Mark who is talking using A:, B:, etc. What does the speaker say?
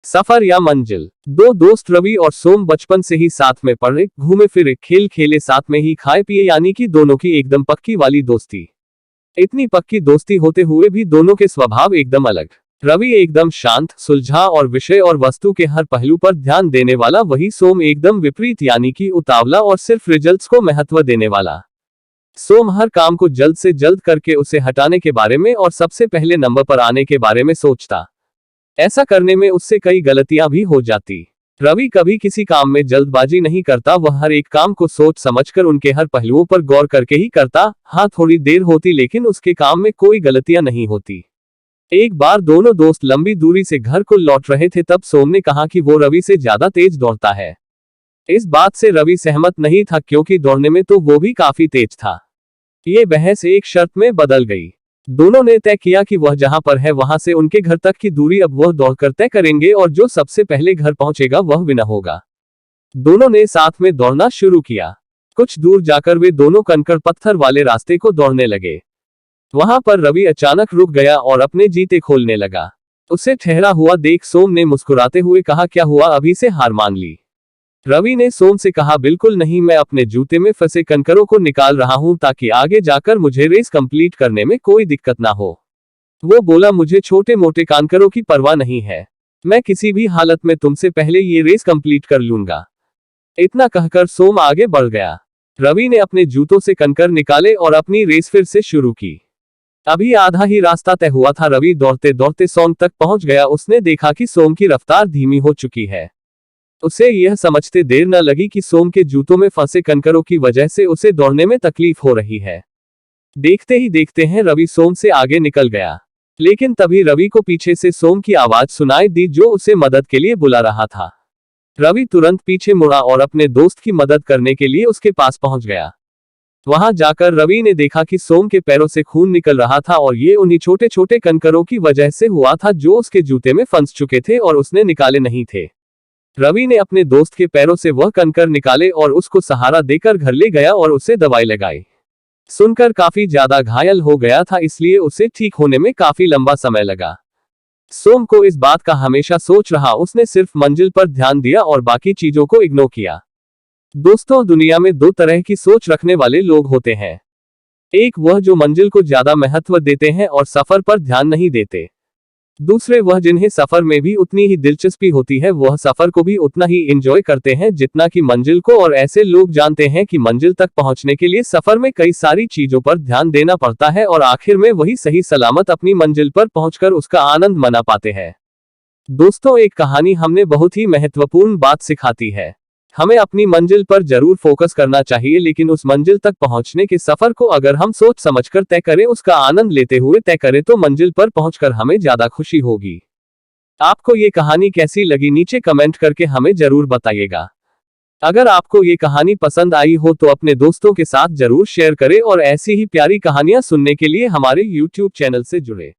A: सफर या मंजिल। दो दोस्त रवि और सोम बचपन से ही साथ में पढ़े, घूमे फिरे, खेल खेले, साथ में ही खाए पिए, यानी कि दोनों की एकदम पक्की वाली दोस्ती। इतनी पक्की दोस्ती होते हुए भी दोनों के स्वभाव एकदम अलग। रवि एकदम शांत, सुलझा और विषय और वस्तु के हर पहलू पर ध्यान देने वाला, वही सोम एकदम विपरीत, यानी कि उतावला और सिर्फ रिजल्ट्स को महत्व देने वाला। सोम हर काम को जल्द से जल्द करके उसे हटाने के बारे में और सबसे पहले नंबर पर आने के बारे में सोचता। ऐसा करने में उससे कई गलतियां भी हो जाती। रवि कभी किसी काम में जल्दबाजी नहीं करता, वह हर एक काम को सोच समझकर उनके हर पहलुओं पर गौर करके ही करता। हाँ, थोड़ी देर होती लेकिन उसके काम में कोई गलतियां नहीं होती। एक बार दोनों दोस्त लंबी दूरी से घर को लौट रहे थे, तब सोम ने कहा कि वो रवि से ज्यादा तेज दौड़ता है। इस बात से रवि सहमत नहीं था, क्योंकि दौड़ने में तो वो भी काफी तेज था। ये बहस एक शर्त में बदल गई। दोनों ने तय किया कि वह जहां पर है वहां से उनके घर तक की दूरी अब वह दौड़कर तय करेंगे, और जो सबसे पहले घर पहुंचेगा वह विनर होगा। दोनों ने साथ में दौड़ना शुरू किया। कुछ दूर जाकर वे दोनों कंकड़ पत्थर वाले रास्ते को दौड़ने लगे। वहां पर रवि अचानक रुक गया और अपने जूते खोलने लगा। उसे ठहरा हुआ देख सोम ने मुस्कुराते हुए कहा, क्या हुआ, अभी से हार मान ली? रवि ने सोम से कहा, बिल्कुल नहीं, मैं अपने जूते में फंसे कंकरों को निकाल रहा हूं ताकि आगे जाकर मुझे रेस कंप्लीट करने में कोई दिक्कत ना हो। वो बोला, मुझे छोटे मोटे कंकरों की परवाह नहीं है, मैं किसी भी हालत में तुमसे पहले ये रेस कंप्लीट कर लूंगा। इतना कहकर सोम आगे बढ़ गया। रवि ने अपने जूतों से कंकर निकाले और अपनी रेस फिर से शुरू की। अभी आधा ही रास्ता तय हुआ था। रवि दौड़ते दौड़ते सोम तक पहुंच गया। उसने देखा कि सोम की रफ्तार धीमी हो चुकी है। उसे यह समझते देर न लगी कि सोम के जूतों में फंसे कंकरों की वजह से उसे दौड़ने में तकलीफ हो रही है। देखते ही देखते हैं रवि सोम से आगे निकल गया। लेकिन तभी रवि को पीछे से सोम की आवाज सुनाई दी, जो उसे मदद के लिए बुला रहा था। रवि तुरंत पीछे मुड़ा और अपने दोस्त की मदद करने के लिए उसके पास पहुंच गया। वहां जाकर रवि ने देखा कि सोम के पैरों से खून निकल रहा था, और ये उन्हीं छोटे छोटे कंकरों की वजह से हुआ था जो उसके जूते में फंस चुके थे और उसने निकाले नहीं थे। रवि ने अपने दोस्त के पैरों से वह कंकर निकाले और उसको सहारा देकर घर ले गया और उसे दवाई लगाई। सुनकर काफी ज्यादा घायल हो गया था, इसलिए उसे ठीक होने में काफी लंबा समय लगा। सोम को इस बात का हमेशा सोच रहा, उसने सिर्फ मंजिल पर ध्यान दिया और बाकी चीजों को इग्नोर किया। दोस्तों, दुनिया में दो तरह की सोच रखने वाले लोग होते हैं। एक वह जो मंजिल को ज्यादा महत्व देते हैं और सफर पर ध्यान नहीं देते। दूसरे वह जिन्हें सफर में भी उतनी ही दिलचस्पी होती है, वह सफर को भी उतना ही एंजॉय करते हैं जितना कि मंजिल को। और ऐसे लोग जानते हैं कि मंजिल तक पहुंचने के लिए सफर में कई सारी चीजों पर ध्यान देना पड़ता है, और आखिर में वही सही सलामत अपनी मंजिल पर पहुंचकर उसका आनंद मना पाते हैं। दोस्तों, एक कहानी हमें बहुत ही महत्वपूर्ण बात सिखाती है। हमें अपनी मंजिल पर जरूर फोकस करना चाहिए, लेकिन उस मंजिल तक पहुंचने के सफर को अगर हम सोच समझकर तय करें, उसका आनंद लेते हुए तय करें, तो मंजिल पर पहुंचकर हमें ज्यादा खुशी होगी। आपको ये कहानी कैसी लगी, नीचे कमेंट करके हमें जरूर बताइएगा। अगर आपको ये कहानी पसंद आई हो तो अपने दोस्तों के साथ जरूर शेयर करें, और ऐसी ही प्यारी कहानियां सुनने के लिए हमारे YouTube चैनल से जुड़े।